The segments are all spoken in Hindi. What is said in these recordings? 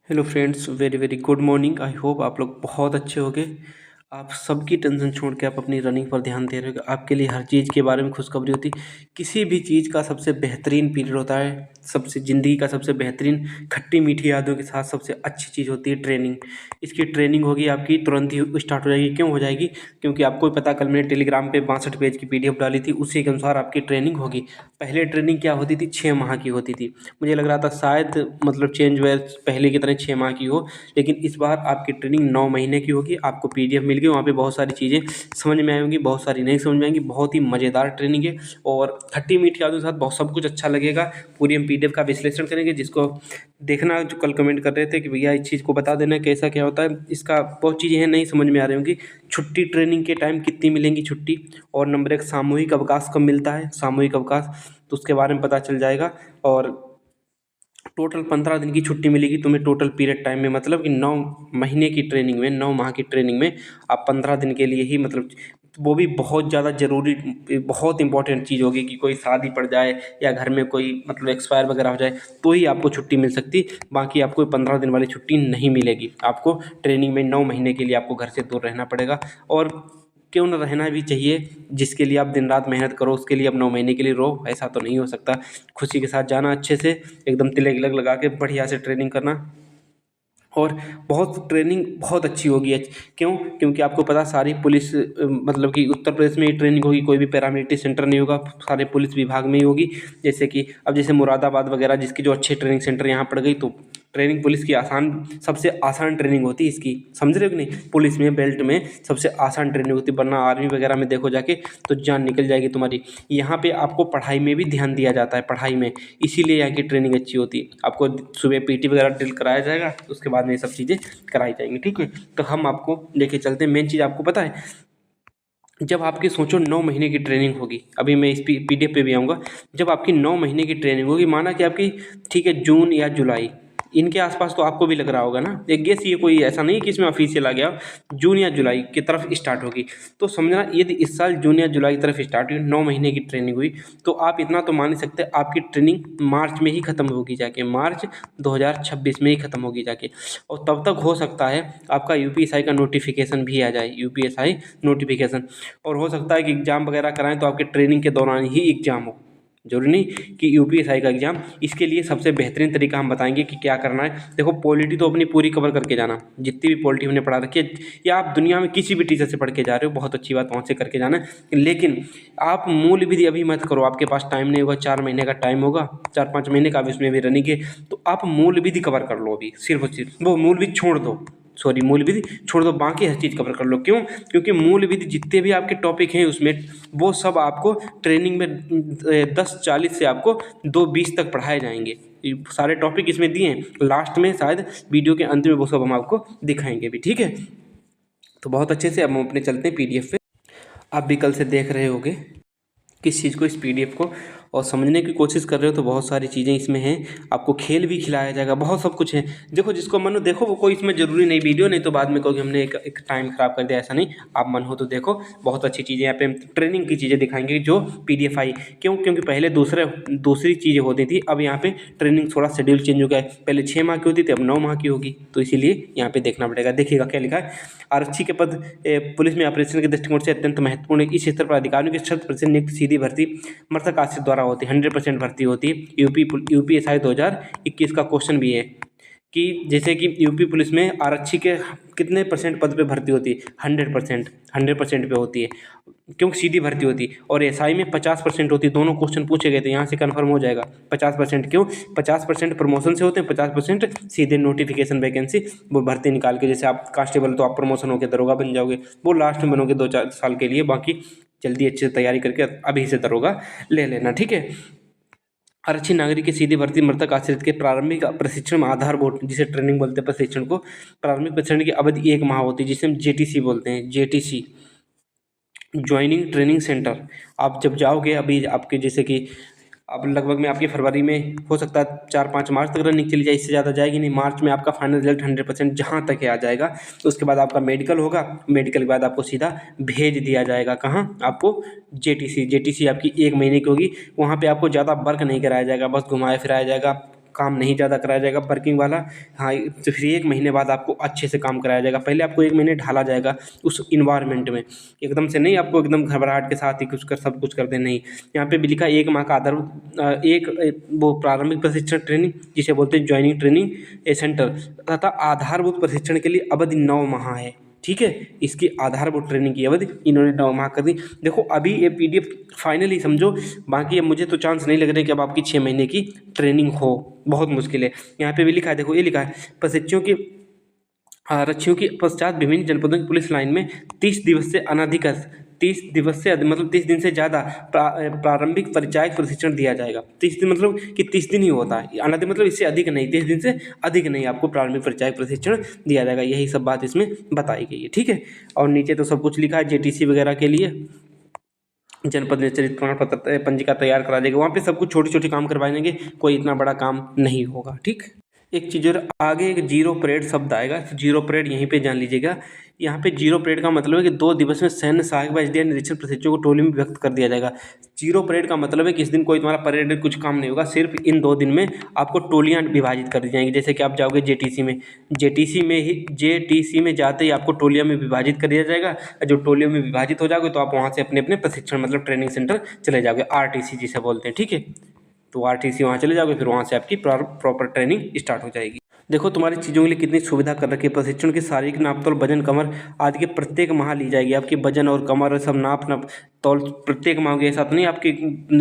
Hello friends, very very good morning. I hope आप लोग बहुत अच्छे होंगे। आप सबकी टेंशन छोड़ के आप अपनी रनिंग पर ध्यान दे रहे हो। आपके लिए हर चीज़ के बारे में खुशखबरी होती। किसी भी चीज़ का सबसे बेहतरीन पीरियड होता है, सबसे ज़िंदगी का सबसे बेहतरीन खट्टी मीठी यादों के साथ सबसे अच्छी चीज़ होती है ट्रेनिंग। इसकी ट्रेनिंग होगी आपकी तुरंत ही स्टार्ट हो जाएगी। क्यों हो जाएगी? क्योंकि आपको भी पता, कल मैंने टेलीग्राम पे 62 पेज की PDF डाली थी, उसी के अनुसार आपकी ट्रेनिंग होगी। पहले ट्रेनिंग क्या होती थी? 6 माह की होती थी। मुझे लग रहा था शायद मतलब चेंज हुआ पहले की तरह 6 माह की हो, लेकिन इस बार आपकी ट्रेनिंग 9 महीने की होगी। आपको PDF मिल गई, वहाँ पे बहुत सारी चीज़ें समझ में आएंगी, बहुत सारी नहीं समझ में आएंगी। बहुत ही मज़ेदार ट्रेनिंग है और खट्टी मीठी यादों के साथ बहुत सब कुछ अच्छा लगेगा। पूरी हम PDF का विश्लेषण करेंगे, जिसको देखना, जो कल कमेंट कर रहे थे कि भैया इस चीज़ को बता देना कैसा क्या होता है, इसका बहुत चीज़ें हैं नहीं समझ में आ रही होंगी। छुट्टी ट्रेनिंग के टाइम कितनी मिलेंगी छुट्टी, और नंबर एक सामूहिक अवकाश कब मिलता है, सामूहिक अवकाश, तो उसके बारे में पता चल जाएगा। और टोटल 15 दिन की छुट्टी मिलेगी तुम्हें टोटल पीरियड टाइम में, मतलब कि 9 महीने की ट्रेनिंग में, 9 माह की ट्रेनिंग में आप 15 दिन के लिए ही, मतलब वो भी बहुत ज़्यादा ज़रूरी, बहुत इंपॉर्टेंट चीज़ होगी कि कोई शादी पड़ जाए या घर में कोई मतलब एक्सपायर वगैरह हो जाए तो ही आपको छुट्टी मिल सकती। बाकी आपको 15 दिन वाली छुट्टी नहीं मिलेगी। आपको ट्रेनिंग में 9 महीने के लिए आपको घर से दूर रहना पड़ेगा। और क्यों ना रहना भी चाहिए, जिसके लिए आप दिन रात मेहनत करो उसके लिए आप 9 महीने के लिए रहो, ऐसा तो नहीं हो सकता। खुशी के साथ जाना, अच्छे से एकदम तिलक विलक लगा के बढ़िया से ट्रेनिंग करना। और बहुत ट्रेनिंग बहुत अच्छी होगी। क्यों? क्योंकि आपको पता सारी पुलिस मतलब कि उत्तर प्रदेश में ही ट्रेनिंग होगी, कोई भी पैरामिलिट्री सेंटर नहीं होगा, सारे पुलिस विभाग में ही होगी। जैसे कि अब जैसे मुरादाबाद वगैरह जिसकी जो अच्छे ट्रेनिंग सेंटर यहाँ पड़ गई, तो ट्रेनिंग पुलिस की आसान, सबसे आसान ट्रेनिंग होती है इसकी, समझ रहे हो कि नहीं? पुलिस में बेल्ट में सबसे आसान ट्रेनिंग होती है, वरना आर्मी वगैरह में देखो जाके तो जान निकल जाएगी तुम्हारी। यहाँ पे आपको पढ़ाई में भी ध्यान दिया जाता है, पढ़ाई में, इसीलिए यहाँ की ट्रेनिंग अच्छी होती है। आपको सुबह PT वगैरह ड्रिल कराया जाएगा, उसके बाद में ये सब चीज़ें कराई जाएंगी, ठीक है? तो हम आपको लेके चलते हैं। मेन चीज़ आपको पता है, जब आपकी सोचो 9 महीने की ट्रेनिंग होगी, अभी मैं इस PDF पे भी आऊँगा। जब आपकी 9 महीने की ट्रेनिंग होगी, माना कि आपकी, ठीक है, जून या जुलाई, इनके आसपास तो आपको भी लग रहा होगा ना, एक गेस, ये कोई ऐसा नहीं कि इसमें ऑफिशियल आ गया, जून या जुलाई की तरफ स्टार्ट होगी। तो समझना, यदि इस साल जून या जुलाई की तरफ स्टार्ट हुई, 9 महीने की ट्रेनिंग हुई, तो आप इतना तो मान ही सकते हैं आपकी ट्रेनिंग मार्च में ही खत्म होगी जाके, मार्च 2026 में ही खत्म होगी जाके। और तब तक हो सकता है आपका UPSI का नोटिफिकेशन भी आ जाए, UPSI नोटिफिकेशन। और हो सकता है कि एग्ज़ाम वगैरह कराएं तो आपके ट्रेनिंग के दौरान ही एग्ज़ाम हो, जरूरी नहीं कि UPSI का एग्ज़ाम। इसके लिए सबसे बेहतरीन तरीका हम बताएंगे कि क्या करना है। देखो, पॉलिटी तो अपनी पूरी कवर करके जाना, जितनी भी पॉलिटी हमने पढ़ा रखी है, या आप दुनिया में किसी भी टीचर से पढ़ के जा रहे हो, बहुत अच्छी बात, वहाँ से करके जाना है। लेकिन आप मूल विधि अभी मत करो, आपके पास टाइम नहीं होगा, 4 महीने का टाइम होगा, 4-5 महीने का, अभी उसमें भी रनिंग है, तो आप मूल विधि कवर कर लो अभी, सिर्फ और सिर्फ वो मूल विधि छोड़ दो, सॉरी, मूल विधि छोड़ दो, बाकी हर चीज़ कवर कर लो। क्यों? क्योंकि मूल विधि जितने भी आपके टॉपिक हैं उसमें, वो सब आपको ट्रेनिंग में 10:40 से आपको 2:20 तक पढ़ाए जाएंगे। ये सारे टॉपिक इसमें दिए हैं, लास्ट में शायद वीडियो के अंत में वो सब हम आपको दिखाएंगे भी, ठीक है? तो बहुत अच्छे से अब हम अपने चलते हैं PDF पे। आप भी कल से देख रहे होगे किस चीज़ को, इस PDF को, और समझने की कोशिश कर रहे हो, तो बहुत सारी चीज़ें इसमें हैं। आपको खेल भी खिलाया जाएगा, बहुत सब कुछ है। देखो, जिसको मन हो देखो, वो कोई इसमें ज़रूरी नहीं वीडियो, नहीं तो बाद में कहोगे हमने एक टाइम ख़राब कर दिया, ऐसा नहीं। आप मन हो तो देखो, बहुत अच्छी चीज़ें यहाँ पे ट्रेनिंग की चीज़ें दिखाएंगे जो PDF आई। क्यों? क्योंकि पहले दूसरी चीज़ें होती थी, अब यहाँ पे ट्रेनिंग थोड़ा शेड्यूल चेंज हो गया है। पहले 6 माह की होती थी, अब 9 माह की होगी, तो इसीलिए यहाँ पे देखना पड़ेगा। देखिएगा क्या लिखा है। आरक्षी के पद पुलिस में ऑपरेशन के दृष्टिकोण से अत्यंत महत्वपूर्ण है। इस स्तर पर अधिकारियों की 100% नियुक्त सीधी भर्ती मृतक आश्रित द्वारा होती है, 100% भर्ती होती है। UPSI 2021 का क्वेश्चन भी है कि जैसे कि यूपी पुलिस में आरक्षी के कितने % पद पे भर्ती होती है? 100%, 100% पे होती है, क्योंकि सीधी भर्ती होती है। और SI में 50% होती है। दोनों क्वेश्चन पूछे गए थे, यहाँ से कन्फर्म हो जाएगा। 50% क्यों? 50% प्रमोशन से होते हैं, 50% सीधे नोटिफिकेशन वैकेंसी, वो भर्ती निकाल के। जैसे आप कांस्टेबल तो आप प्रमोशन होकर दरोगा बन जाओगे, वो लास्ट में बनोगे 2-4 साल के लिए, बाकी जल्दी अच्छे से तैयारी करके अभी से दरोगा ले लेना, ठीक है? आरक्षी नागरिक की सीधी भर्ती मृतक आश्रित के प्रारंभिक प्रशिक्षण में आधारभूत, जिसे ट्रेनिंग बोलते हैं प्रशिक्षण को, प्रारंभिक प्रशिक्षण की अवधि 1 माह होती है, जिसे हम JTC बोलते हैं, JTC, ज्वाइनिंग ट्रेनिंग सेंटर। आप जब जाओगे, अभी आपके जैसे कि अब लगभग में आपकी फरवरी में हो सकता है 4-5 मार्च तक रनिंग चली जाए, इससे ज़्यादा जाएगी नहीं। मार्च में आपका फाइनल रिजल्ट 100% जहाँ तक है आ जाएगा। तो उसके बाद आपका मेडिकल होगा, मेडिकल के बाद आपको सीधा भेज दिया जाएगा कहाँ? आपको JTC। JTC आपकी 1 महीने की होगी। वहाँ पे आपको ज़्यादा वर्क नहीं कराया जाएगा, बस घुमाया फिराया जाएगा, काम नहीं ज़्यादा कराया जाएगा वर्किंग वाला। हाँ, तो फिर 1 महीने बाद आपको अच्छे से काम कराया जाएगा। पहले आपको 1 महीने ढाला जाएगा उस इन्वायरमेंट में, एकदम से नहीं आपको एकदम घबराहट के साथ ही कुछ कर सब कुछ कर दें, नहीं। यहाँ पे भी लिखा 1 माह का वो प्रारंभिक प्रशिक्षण ट्रेनिंग जिसे बोलते हैं ज्वाइनिंग ट्रेनिंग सेंटर, तथा आधारभूत प्रशिक्षण के लिए अवधि 9 माह है। ठीक है, इसकी आधारभूत ट्रेनिंग की अवधि इन्होंने 9 माह कर दी। देखो अभी ये PDF फाइनली समझो, बाकी अब मुझे तो चांस नहीं लग रहे कि अब आपकी 6 महीने की ट्रेनिंग हो, बहुत मुश्किल है। यहाँ पे भी लिखा है, देखो ये लिखा है, प्रशिक्षुओं की आरक्षियों के पश्चात विभिन्न जनपदों की पुलिस लाइन में 30 दिवस से अनधिकृत 30 दिवस से मतलब 30 दिन से ज़्यादा प्रारंभिक परिचायक प्रशिक्षण दिया जाएगा। 30 दिन मतलब कि 30 दिन ही होता है, अनधिकृत मतलब इससे अधिक नहीं, 30 दिन से अधिक नहीं आपको प्रारंभिक परिचायक प्रशिक्षण दिया जाएगा। यही सब बात इसमें बताई गई है। ठीक है, और नीचे तो सब कुछ लिखा है JTC वगैरह के लिए जनपद में चरित प्रमाण पत्र पंजिका तैयार करा देगा, वहाँ पे सब कुछ छोटे छोटे काम करवाए जाएंगे, कोई इतना बड़ा काम नहीं होगा। ठीक, एक चीज़ और आगे एक जीरो परेड शब्द आएगा, जीरो परेड यहीं पे जान लीजिएगा। यहाँ पे जीरो परेड का मतलब है कि 2 दिवस में सैन्य सहायक व SDR निरीक्षण प्रशिक्षुओं को टोली में व्यक्त कर दिया जाएगा। जीरो परेड का मतलब है कि इस दिन कोई तुम्हारा परेड कुछ काम नहीं होगा, सिर्फ इन 2 दिन में आपको टोलियाँ विभाजित कर दी जाएंगी। जैसे कि आप जाओगे JTC में जाते ही आपको टोलियों में विभाजित कर दिया जाएगा। जो टोलियों में विभाजित हो जाओगे तो आप वहाँ से अपने अपने प्रशिक्षण मतलब ट्रेनिंग सेंटर चले जाओगे, RTC जिसे बोलते हैं। ठीक है, तो RTC वहाँ चले जाओगे, फिर वहाँ से आपकी प्रॉपर ट्रेनिंग स्टार्ट हो जाएगी। देखो तुम्हारी चीज़ों के लिए कितनी सुविधा कर रखी है। प्रशिक्षण की शारीरिक नाप तौल, वजन, कमर आदि के प्रत्येक माह ली जाएगी। आपकी वजन और कमर सब नाप तौल प्रत्येक माह के साथ नहीं, आपकी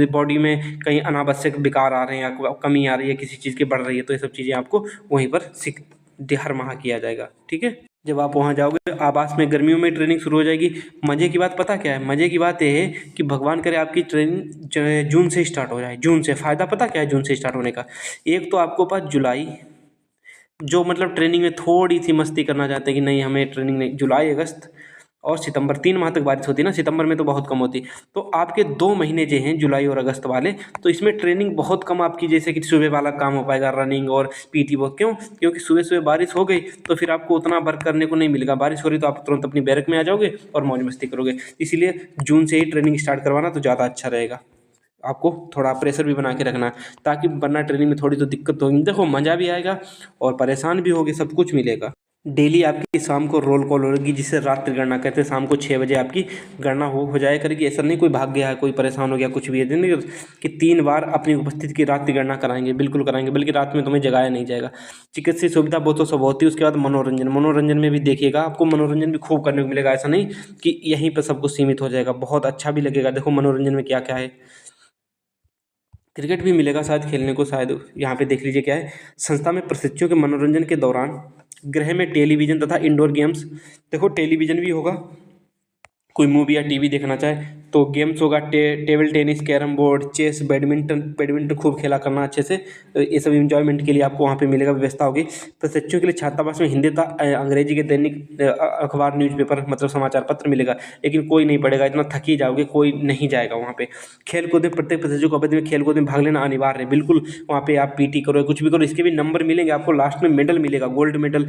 बॉडी में कहीं अनावश्यक विकार आ रहे हैं या कमी आ रही है, किसी चीज़ की बढ़ रही है, तो ये सब चीज़ें आपको वहीं पर हर माह किया जाएगा। ठीक है, जब आप वहाँ जाओगे आवास में गर्मियों में ट्रेनिंग शुरू हो जाएगी। मज़े की बात पता क्या है, मज़े की बात ये है कि भगवान करे आपकी ट्रेनिंग जून से स्टार्ट हो जाए। जून से फ़ायदा पता क्या है जून से स्टार्ट होने का, एक तो आपको पास जुलाई, जो मतलब ट्रेनिंग में थोड़ी सी मस्ती करना चाहते हैं कि नहीं हमें ट्रेनिंग नहीं, जुलाई, अगस्त और सितंबर 3 माह तक बारिश होती है ना, सितंबर में तो बहुत कम होती, तो आपके 2 महीने जो हैं जुलाई और अगस्त वाले, तो इसमें ट्रेनिंग बहुत कम आपकी, जैसे कि सुबह वाला काम हो पाएगा रनिंग और PT वो। क्यों? क्योंकि सुबह सुबह बारिश हो गई तो फिर आपको उतना वर्क करने को नहीं मिलेगा। बारिश हो रही तो आप तुरंत अपनी बैरक में आ जाओगे और मौज मस्ती करोगे। इसीलिए जून से ही ट्रेनिंग स्टार्ट करवाना तो ज़्यादा अच्छा रहेगा। आपको थोड़ा प्रेशर भी बना के रखना, ताकि वरना ट्रेनिंग में थोड़ी तो दिक्कत होगी। देखो मज़ा भी आएगा और परेशान भी होगे, सब कुछ मिलेगा। डेली आपकी शाम को रोल कॉल होगी, जिसे रात्रि गणना कहते हैं। शाम को 6 बजे आपकी गणना हो जाया करेगी। ऐसा नहीं कोई भाग गया है, कोई परेशान हो गया, कुछ भी है नहीं कि 3 बार अपनी उपस्थिति की रात्रि गणना कराएंगे, बिल्कुल कराएंगे, बल्कि रात में तुम्हें जगाया नहीं जाएगा। चिकित्सीय सुविधा वो तो सब होती है। उसके बाद मनोरंजन में भी देखिएगा, आपको मनोरंजन भी खूब करने को मिलेगा। ऐसा नहीं कि यहीं पर सब कुछ सीमित हो जाएगा, बहुत अच्छा भी लगेगा। देखो मनोरंजन में क्या क्या है, क्रिकेट भी मिलेगा शायद खेलने को, शायद यहाँ पे देख लीजिए क्या है। संस्था में प्रशिक्षुओं के मनोरंजन के दौरान गृह में टेलीविजन तथा इंडोर गेम्स, देखो टेलीविजन भी होगा, कोई मूवी या TV देखना चाहे तो गेम्स होगा, table tennis, carrom board, chess, badminton खूब खेला करना अच्छे से। ये सब इंजॉयमेंट के लिए आपको वहाँ पे मिलेगा, व्यवस्था होगी। प्रशिक्षुओं के लिए छात्रावास में हिंदी तथा अंग्रेजी के दैनिक अखबार, न्यूज़पेपर मतलब समाचार पत्र मिलेगा, लेकिन कोई नहीं पढ़ेगा, इतना थक ही जाओगे, कोई नहीं जाएगा वहाँ पे। खेल कूद में प्रत्येक प्रशिक्षु को अवधि में खेल कूद में भाग लेना अनिवार्य है, बिल्कुल। वहाँ पे आप PT करो, कुछ भी करो, इसके भी नंबर मिलेंगे आपको, लास्ट में मेडल मिलेगा, गोल्ड मेडल,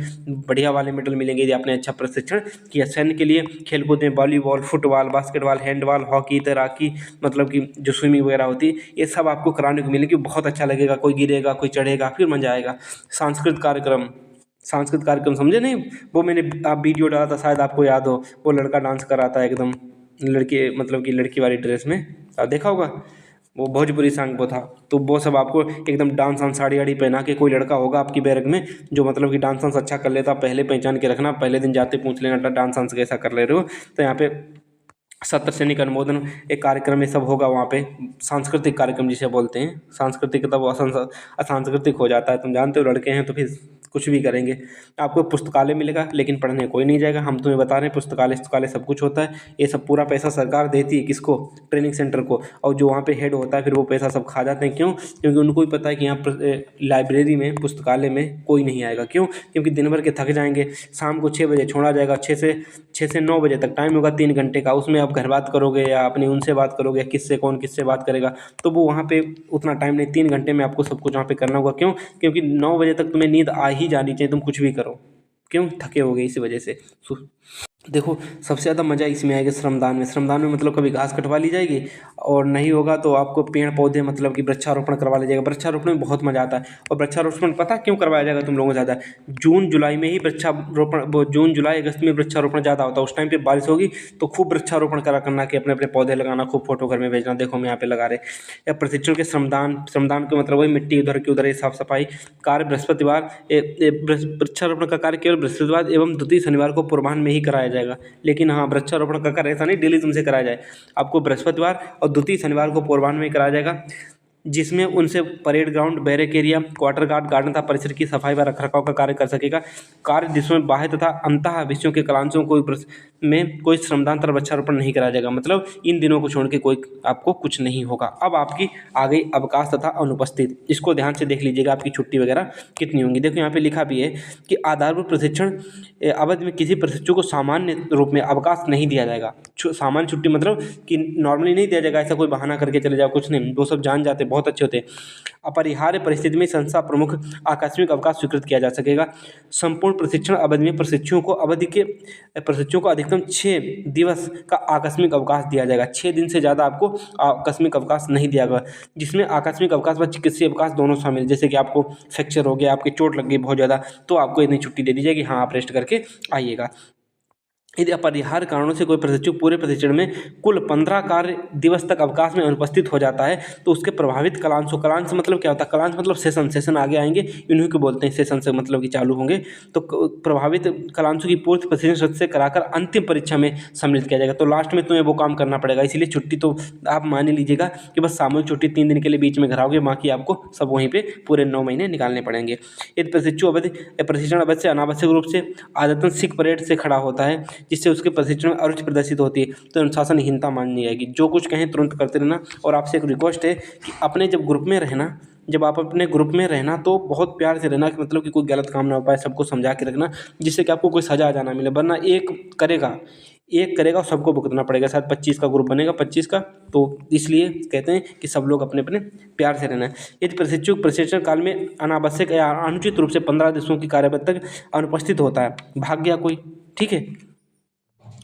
बढ़िया वाले मेडल मिलेंगे यदि आपने अच्छा प्रशिक्षण किया। सैन्य के लिए खेल कूद में volleyball, football, basketball, handball, hockey, तैराकी, मतलब कि जो स्विमिंग वगैरह होती है, ये सब आपको कराने को मिलेगी। बहुत अच्छा लगेगा, कोई गिरेगा, कोई चढ़ेगा, फिर मजा आएगा। सांस्कृतिक कार्यक्रम समझे नहीं, वो मैंने आप वीडियो डाला था, शायद आपको याद हो, वो लड़का डांस कर रहा था एकदम लड़के मतलब कि लड़की वाली ड्रेस में, देखा होगा, वो भोजपुरी सॉन्ग वो था। तो वो सब आपको एकदम डांस साड़ी वाड़ी पहना के, कोई लड़का होगा आपकी बैरक में जो मतलब कि डांस अच्छा कर लेता, पहले पहचान के रखना, पहले दिन जाते पूछ लेना डांस कैसा कर ले रहे हो। तो यहाँ पे सत्र सैनिक अनुमोदन एक कार्यक्रम ये सब होगा वहाँ पे, सांस्कृतिक कार्यक्रम जिसे बोलते हैं। सांस्कृतिक तब असांस्कृतिक हो जाता है, तुम जानते हो, लड़के हैं तो फिर कुछ भी करेंगे। आपको पुस्तकालय मिलेगा, लेकिन पढ़ने कोई नहीं जाएगा, हम तुम्हें बता रहे हैं, पुस्तकालय सब कुछ होता है। ये सब पूरा पैसा सरकार देती है किसको, ट्रेनिंग सेंटर को, और जो वहाँ पे हेड होता है फिर वो पैसा सब खा जाते हैं। क्यों? क्योंकि उनको ही पता है कि यहाँ लाइब्रेरी में, पुस्तकालय में कोई नहीं आएगा। क्यों? क्योंकि दिन भर के थक जाएंगे, शाम को 6 बजे छोड़ा जाएगा, 6 से 9 बजे तक टाइम होगा 3 घंटे का, उसमें आप घर बात करोगे या अपनी उनसे बात करोगे, कौन किससे बात करेगा, तो वो वहाँ पे उतना टाइम नहीं, 3 घंटे में आपको सब कुछ वहाँ पे करना होगा। क्यों? क्योंकि 9 बजे तक तुम्हें नींद आ ही जानी चाहिए, तुम कुछ भी करो। क्यों? थके होगे इसी वजह से। देखो, सबसे ज़्यादा मज़ा इसमें आएगा श्रमदान में। श्रमदान में मतलब कभी घास कटवा ली जाएगी, और नहीं होगा तो आपको पेड़ पौधे मतलब कि वृक्षारोपण करवा लिया जाएगा। वृक्षारोपण में बहुत मज़ा आता है। और वृक्षारोपण पता क्यों करवाया जाएगा तुम लोगों को ज़्यादा? जून जुलाई में ही वृक्षारोपण, वो जून जुलाई अगस्त में वृक्षारोपण ज़्यादा होता है। उस टाइम पे बारिश होगी तो खूब वृक्षारोपण करा करना, कि अपने अपने पौधे लगाना, खूब फोटो घर में भेजना, देखो हम यहाँ पे लगा रहे। या प्रशिक्षण के श्रमदान, श्रमदान के मतलब वही मिट्टी उधर की उधर, साफ सफाई कार्य बृहस्पतिवार, वृक्षारोपण का कार्य केवल बृहस्पतिवार एवं द्वितीय शनिवार को पूर्वाह्न में ही कराया जाएगा। लेकिन हाँ, वृक्षारोपण का कार्य ऐसा नहीं डेली तुमसे कराया जाए, आपको बृहस्पतिवार और द्वितीय शनिवार को पूर्वाह्न में कराया जाएगा, जिसमें उनसे parade ground, barrack area, quarter guard, garden तथा परिसर की सफाई व रखरखाव का कार्य कर सकेगा। कार्य दिवसों में बाह्य तथा अंतः विषयों के कलांशों में कोई श्रमदान तथा वृक्षारोपण नहीं कराया जाएगा। मतलब इन दिनों को छोड़ के कोई आपको कुछ नहीं होगा। अब आपकी आ गई अवकाश तथा अनुपस्थित। इसको ध्यान से देख लीजिएगा, आपकी छुट्टी वगैरह कितनी होंगी। देखो यहाँ पे लिखा भी है कि आधारभूत प्रशिक्षण अवधि में किसी प्रशिक्षु को सामान्य रूप में अवकाश नहीं दिया जाएगा। सामान्य छुट्टी मतलब कि नॉर्मली नहीं दिया जाएगा, ऐसा कोई बहाना करके चले जाओ, कुछ नहीं, वो सब जान जाते, बहुत अच्छे होते हैं। अपरिहार्य परिस्थिति में संस्था प्रमुख आकस्मिक अवकाश स्वीकृत किया जा सकेगा। संपूर्ण प्रशिक्षण अवधि में प्रशिक्षुओं को अधिकतम 6 दिवस का आकस्मिक अवकाश दिया जाएगा। 6 दिन से ज़्यादा आपको आकस्मिक अवकाश नहीं दिया गया, जिसमें आकस्मिक अवकाश व चिकित्सीय अवकाश दोनों शामिल। जैसे कि आपको फ्रैक्चर हो गया, आपकी चोट लग गई बहुत ज़्यादा, तो आपको इतनी छुट्टी दे दी जाएगी, हाँ आप रेस्ट करके आइएगा। यदि अपरिहार्य कारणों से कोई प्रशिक्षु पूरे प्रशिक्षण में कुल 15 कार्य दिवस तक अवकाश में अनुपस्थित हो जाता है, तो उसके प्रभावित कलांशों, कलांश मतलब क्या होता है? कलांश मतलब सेशन आगे आएंगे, इन्हीं को बोलते हैं सेशन से, मतलब कि चालू होंगे। तो प्रभावित कलांशों की पूर्ति प्रशिक्षण सत्र से कराकर अंतिम परीक्षा में सम्मिलित किया जाएगा। तो लास्ट में तुम्हें वो काम करना पड़ेगा, इसीलिए छुट्टी तो आप मान ही लीजिएगा कि बस सामूहिक छुट्टी 3 दिन के लिए बीच में घर आओगे, बाकी आपको सब वहीं पर पूरे 9 महीने निकालने पड़ेंगे। यदि प्रशिक्षण अवधि से अनावश्यक रूप से आदतन सिक परेड से खड़ा होता है, जिससे उसके प्रशिक्षण में अरुचि प्रदर्शित होती है, तो अनुशासनहीनता मानी जाएगी। जो कुछ कहें तुरंत करते रहना। और आपसे एक रिक्वेस्ट है कि अपने जब ग्रुप में रहना, जब आप अपने ग्रुप में रहना तो बहुत प्यार से रहना, कि मतलब कि कोई गलत काम ना हो पाए, सबको समझा के रखना, जिससे कि आपको कोई सजा ना मिले। वरना एक करेगा और सबको भुगतना पड़ेगा। शायद 25 का ग्रुप बनेगा, 25 का, तो इसलिए कहते हैं कि सब लोग अपने अपने प्यार से रहना है। यदि प्रशिक्षु प्रशिक्षण काल में अनावश्यक या अनुचित रूप से 15 दिवसों की कार्यवधि तक अनुपस्थित होता है, भाग गया कोई, ठीक है,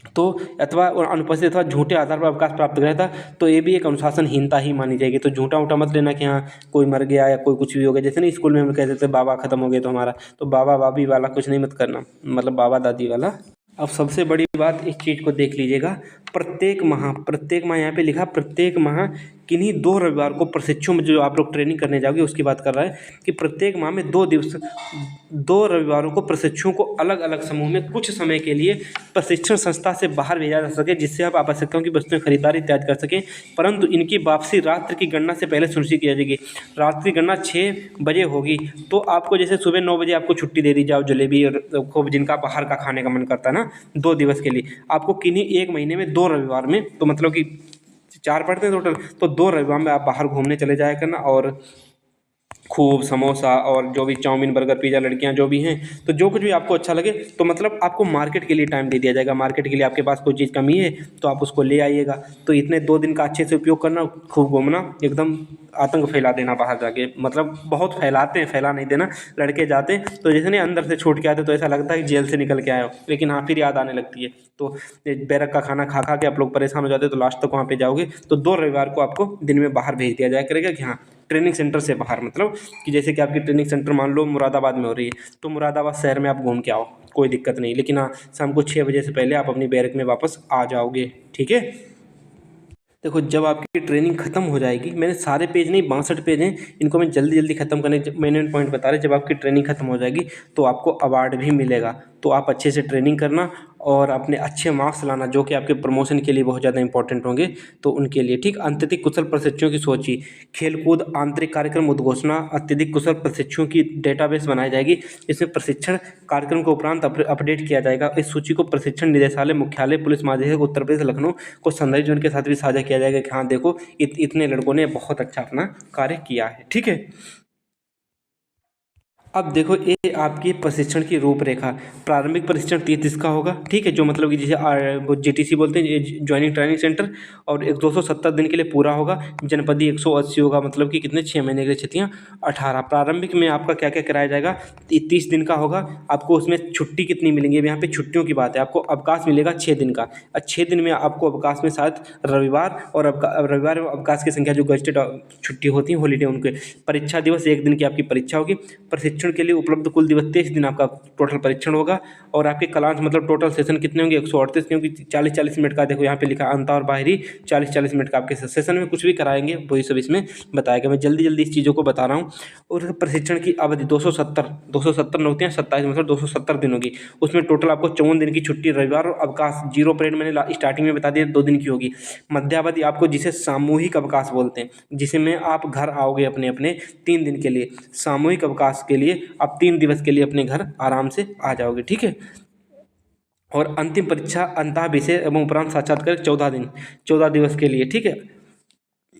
तो अथवा अनुपस्थित अथवा झूठे आधार पर अवकाश प्राप्त करा था, तो ये भी एक अनुशासनहीनता ही मानी जाएगी। तो झूठा उठा मत लेना कि हाँ कोई मर गया या कोई कुछ भी हो गया। जैसे नहीं स्कूल में हम कहते थे बाबा खत्म हो गए तो हमारा, तो बाबा बाबी वाला कुछ नहीं मत करना, मतलब बाबा दादी वाला। अब सबसे बड़ी बात, इस चीज़ को देख लीजिएगा, प्रत्येक माह यहाँ पे लिखा, प्रत्येक माह किन्हीं 2 रविवार को प्रशिक्षु में जो आप लोग ट्रेनिंग करने जाओगे उसकी बात कर रहा है, कि प्रत्येक माह में 2 रविवारों को प्रशिक्षुओं को अलग अलग समूह में कुछ समय के लिए प्रशिक्षण संस्था से बाहर भेजा जा सके, जिससे आप आवश्यकताओं की वस्तुएं खरीदारी इत्यादि कर सकें। परंतु इनकी वापसी रात्रि की गणना से पहले सुनिश्चित की जाएगी। रात्रि की गणना 6 बजे होगी, तो आपको जैसे सुबह 9 बजे आपको छुट्टी दे दी जाओ, जलेबी और खूब जिनका बाहर का खाने का मन करता है ना, 2 दिवस के लिए आपको किन्हीं एक महीने में 2 रविवार में, तो मतलब कि 4 पड़ते हैं टोटल, तो 2 रविवार में आप बाहर घूमने चले जाया करना, और खूब समोसा और जो भी चाउमीन बर्गर पिज़्ज़ा, लड़कियां जो भी हैं, तो जो कुछ भी आपको अच्छा लगे, तो मतलब आपको मार्केट के लिए टाइम दे दिया जाएगा। मार्केट के लिए आपके पास कोई चीज़ कमी है तो आप उसको ले आइएगा। तो इतने 2 दिन का अच्छे से उपयोग करना, खूब घूमना, एकदम आतंक फैला देना बाहर जाके, मतलब बहुत फैलाते हैं, फैला नहीं देना। लड़के जाते हैं तो जैसे नहीं अंदर से छूट के आते तो ऐसा लगता है कि जेल से निकल के आए हो, लेकिन हाँ फिर याद आने लगती है। तो बैरक का खाना खा खा के आप लोग परेशान हो जाते हैं, तो लास्ट तक वहाँ पे जाओगे तो 2 रविवार को आपको दिन में बाहर भेज दिया जाया करेगा, कि हाँ ट्रेनिंग सेंटर से बाहर, मतलब कि जैसे कि आपकी ट्रेनिंग सेंटर मान लो मुरादाबाद में हो रही है, तो मुरादाबाद शहर में आप घूम के आओ, कोई दिक्कत नहीं। लेकिन हाँ शाम को 6 बजे से पहले आप अपनी बैरक में वापस आ जाओगे, ठीक है। देखो, जब आपकी ट्रेनिंग खत्म हो जाएगी, मैंने सारे पेज नहीं, 62 पेज हैं, इनको मैं जल्दी जल्दी खत्म करने मैंने पॉइंट बता रहे। जब आपकी ट्रेनिंग खत्म हो जाएगी तो आपको अवार्ड भी मिलेगा। तो आप अच्छे से ट्रेनिंग करना और अपने अच्छे मार्क्स लाना, जो कि आपके प्रमोशन के लिए बहुत ज़्यादा इंपॉर्टेंट होंगे, तो उनके लिए, ठीक। अत्यधिक कुशल प्रशिक्षुओं की सूची, खेलकूद, आंतरिक कार्यक्रम उद्घोषणा, अत्यधिक कुशल प्रशिक्षुओं की डेटाबेस बनाई जाएगी। इसमें प्रशिक्षण कार्यक्रम के उपरांत अपडेट किया जाएगा। इस सूची को प्रशिक्षण निदेशालय, मुख्यालय, पुलिस महानिदेशक उत्तर प्रदेश लखनऊ को संदर्भित जोन के साथ भी साझा किया जाएगा कि हाँ देखो इतने लड़कों ने बहुत अच्छा अपना कार्य किया है, ठीक है। अब देखो ये आपकी प्रशिक्षण की रूपरेखा। प्रारंभिक प्रशिक्षण 30 का होगा, ठीक है, जो मतलब कि जिसे वो जीटीसी बोलते हैं, ज्वाइनिंग ट्रेनिंग सेंटर। और एक 270 दिन के लिए पूरा होगा। जनपदी 180 होगा, मतलब कि कितने, 6 महीने के लिए, छुट्टियाँ 18। प्रारंभिक में आपका क्या क्या कराया जाएगा, 30 दिन का होगा। आपको उसमें छुट्टी कितनी मिलेंगी, अब यहाँ पे छुट्टियों की बात है। आपको अवकाश मिलेगा 6 दिन का, और 6 दिन में आपको अवकाश में शायद रविवार और रविवार में अवकाश की संख्या जो गजटेड छुट्टी होती है हॉलीडे उनके। परीक्षा दिवस 1 दिन की आपकी परीक्षा होगी। प्रशिक्षण के लिए उपलब्ध कुल दिवस 23 दिन आपका टोटल परीक्षण होगा। और आपके क्लास मतलब टोटल सेशन कितने होंगे, 138, क्योंकि 40-40 मिनट का, देखो यहाँ पे लिखा अंतर और बाहरी, 40-40 मिनट का आपके सेशन में कुछ भी कराएंगे वही सब इसमें बताएगा। मैं जल्दी जल्दी इस चीज़ों को बता रहा हूँ। और प्रशिक्षण की अवधि 270 न होती हैं, 27 मतलब 270 दिन होगी। उसमें टोटल आपको 54 दिन की छुट्टी, रविवार और अवकाश 0 पीरियड मैंने स्टार्टिंग में बता दिया 2 दिन की होगी। मध्यावधि आपको जिसे सामूहिक अवकाश बोलते हैं, जिसमें आप घर आओगे अपने अपने 3 दिन के लिए। सामूहिक अवकाश के लिए आप 3 दिवस के लिए अपने घर आराम से आ जाओगे, ठीक है। और अंतिम परीक्षा अंतः विषय एवं उपरांत साक्षात्कार 14 दिन, 14 दिवस के लिए, ठीक है।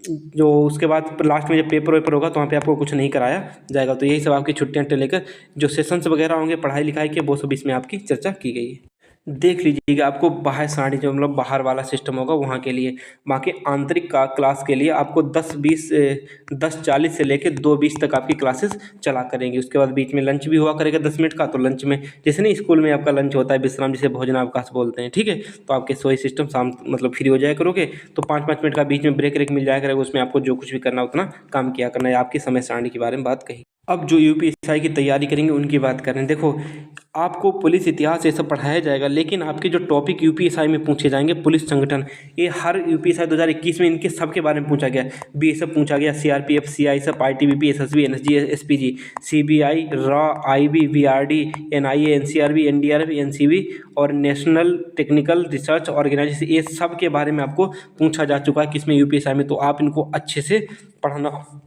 जो उसके बाद लास्ट में जब पेपर वेपर होगा तो वहाँ पे आपको कुछ नहीं कराया जाएगा। तो यही सब आपकी छुट्टियाँ लेकर जो सेशंस वगैरह होंगे पढ़ाई लिखाई के, वो सब इसमें आपकी चर्चा की गई है। देख लीजिएगा, आपको बाहर साड़ी जो मतलब बाहर वाला सिस्टम होगा वहाँ के लिए, वहाँ के आंतरिक का क्लास के लिए आपको 10:40 से लेकर 2:20 तक आपकी क्लासेस चला करेंगी। उसके बाद बीच में लंच भी हुआ करेगा 10 मिनट का। तो लंच में जैसे नहीं स्कूल में आपका लंच होता है विश्राम, जिसे भोजनावकाश बोलते हैं, ठीक है। तो आपके सोई सिस्टम शाम मतलब फ्री हो जाया करोगे, तो 5-5 मिनट का बीच में ब्रेक व्रेक मिल जाया करेगा। उसमें आपको जो कुछ भी करना उतना काम किया करना है। आपकी समय सारणी के बारे में बात कही। अब जो यूपीएसआई की तैयारी करेंगे उनकी बात करें, देखो आपको पुलिस इतिहास ये सब पढ़ाया जाएगा, लेकिन आपके जो टॉपिक यूपीएसआई में पूछे जाएंगे, पुलिस संगठन, ये हर यूपीएसआई 2021 में इनके सबके बारे में पूछा गया। बीएसएफ पूछा गया, CRPF, CISF, ITBP, SSB, NSG, SPG, CBI, raw, IB, VRD, NIA, NCRB, NDRF, NCB और नेशनल टेक्निकल रिसर्च ऑर्गेनाइजेशन, ये सब के बारे में आपको पूछा जा चुका है किसमें, यूपीएसआई में। तो आप इनको अच्छे से पढ़ना।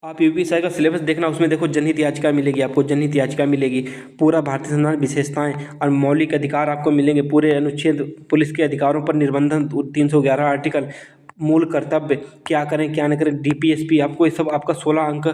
आप यूपीएसआई का सिलेबस देखना, उसमें देखो जनहित याचिका मिलेगी, आपको जनहित याचिका मिलेगी, पूरा भारतीय संविधान विशेषताएं और मौलिक अधिकार आपको मिलेंगे, पूरे अनुच्छेद, पुलिस के अधिकारों पर निबंधन 311 आर्टिकल, मूल कर्तव्य, क्या करें क्या नहीं करें, डीपीएसपी, आपको ये सब आपका 16 अंक,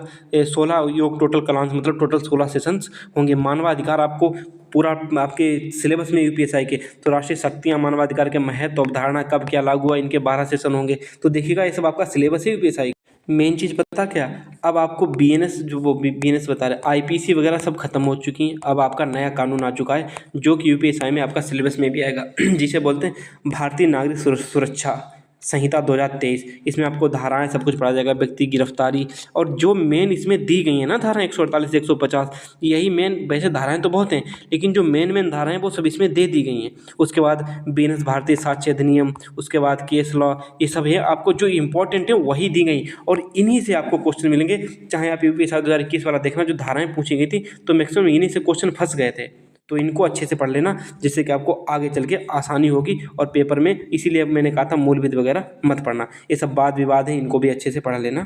16 योग टोटल क्लास मतलब टोटल 16 सेशंस होंगे। मानवाधिकार आपको पूरा आपके सिलेबस में यूपीएसआई के, तो राष्ट्रीय शक्तियाँ, मानवाधिकार के महत्व, अवधारणा, कब क्या लागू हुआ, इनके 12 सेशन होंगे। तो देखिएगा ये सब आपका सिलेबस है यूपीएसआई। मेन चीज़ पता क्या, अब आपको बीएनएस, जो वो बीएनएस बता रहे, आईपीसी वगैरह सब खत्म हो चुकी हैं। अब आपका नया कानून आ चुका है जो कि यूपीएसआई में आपका सिलेबस में भी आएगा जिसे बोलते हैं भारतीय नागरिक सुरक्षा संहिता 2023। इसमें आपको धाराएं सब कुछ पढ़ा जाएगा, व्यक्ति गिरफ्तारी, और जो मेन इसमें दी गई है ना धाराएं 148 से 150, यही मेन। वैसे धाराएं तो बहुत हैं, लेकिन जो मेन मेन धाराएं वो सब इसमें दे दी गई हैं। उसके बाद बीएनएस भारतीय साक्ष्य अधिनियम, उसके बाद केस लॉ, ये सब है। आपको जो इंपॉर्टेंट है वही दी गई, और इन्हीं से आपको क्वेश्चन मिलेंगे। चाहे आप यूपीएससी 2021 वाला देखना, जो धाराएं पूछी गई थी तो मैक्सिमम इन्हीं से क्वेश्चन फंस गए थे। तो इनको अच्छे से पढ़ लेना, जिससे कि आपको आगे चल के आसानी होगी और पेपर में। इसीलिए मैंने कहा था मूलविद वगैरह मत पढ़ना, ये सब वाद विवाद है, इनको भी अच्छे से पढ़ लेना।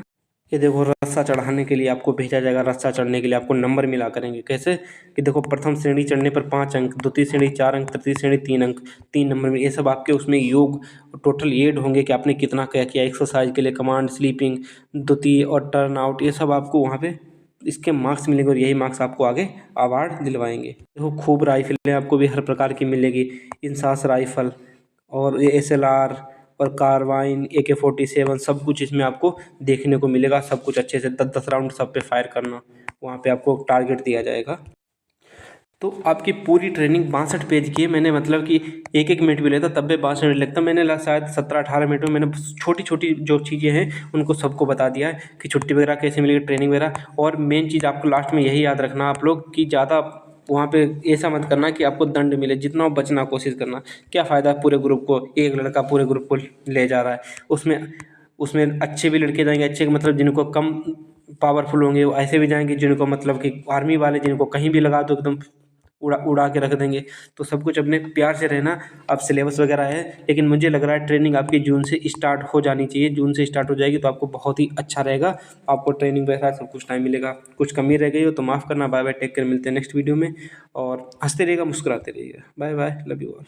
ये देखो रस्सा चढ़ाने के लिए आपको भेजा जाएगा, रस्सा चढ़ने के लिए आपको नंबर मिला करेंगे। कैसे कि देखो प्रथम श्रेणी चढ़ने पर 5 अंक, द्वितीय श्रेणी 4 अंक, तृतीय श्रेणी 3 अंक, 3 नंबर में। ये सब आपके उसमें योग टोटल एड होंगे कि आपने कितना क्या किया, एक्सरसाइज के लिए कमांड, स्लीपिंग, द्वितीय और टर्न आउट, ये सब आपको वहाँ पे इसके मार्क्स मिलेंगे, और यही मार्क्स आपको आगे अवार्ड दिलवाएंगे। देखो खूब राइफलें आपको भी हर प्रकार की मिलेगी, इंसास राइफल और एसएलआर और कार्बाइन, AK-47, सब कुछ इसमें आपको देखने को मिलेगा। सब कुछ अच्छे से 10-10 राउंड सब पे फायर करना, वहाँ पे आपको टारगेट दिया जाएगा। तो आपकी पूरी ट्रेनिंग 62 पेज की है। मैंने मतलब कि 1-1 मिनट भी लेता तब भी 62 मिनट लगता। मैंने शायद 17-18 मिनट में मैंने छोटी छोटी जो चीज़ें हैं उनको सबको बता दिया है कि छुट्टी वगैरह कैसे मिलेगी, ट्रेनिंग वगैरह। और मेन चीज़ आपको लास्ट में यही याद रखना आप लोग कि ज़्यादा वहाँ पे ऐसा मत करना कि आपको दंड मिले, जितना बचना कोशिश करना। क्या फ़ायदा पूरे ग्रुप को, एक लड़का पूरे ग्रुप को ले जा रहा है, उसमें उसमें अच्छे भी लड़के जाएंगे, अच्छे मतलब जिनको कम पावरफुल होंगे वो ऐसे भी जाएंगे, जिनको मतलब कि आर्मी वाले जिनको कहीं भी लगा दो एकदम उड़ा उड़ा के रख देंगे। तो सब कुछ अपने प्यार से रहना। अब सिलेबस वगैरह है, लेकिन मुझे लग रहा है ट्रेनिंग आपकी जून से स्टार्ट हो जानी चाहिए। जून से स्टार्ट हो जाएगी तो आपको बहुत ही अच्छा रहेगा, आपको ट्रेनिंग वगैरह सब कुछ टाइम मिलेगा। कुछ कमी रह गई हो तो माफ़ करना। बाय बाय, टेक केयर, मिलते हैं नेक्स्ट वीडियो में। और हंसते रहिएगा, मुस्कुराते रहिएगा। Bye bye, love you all.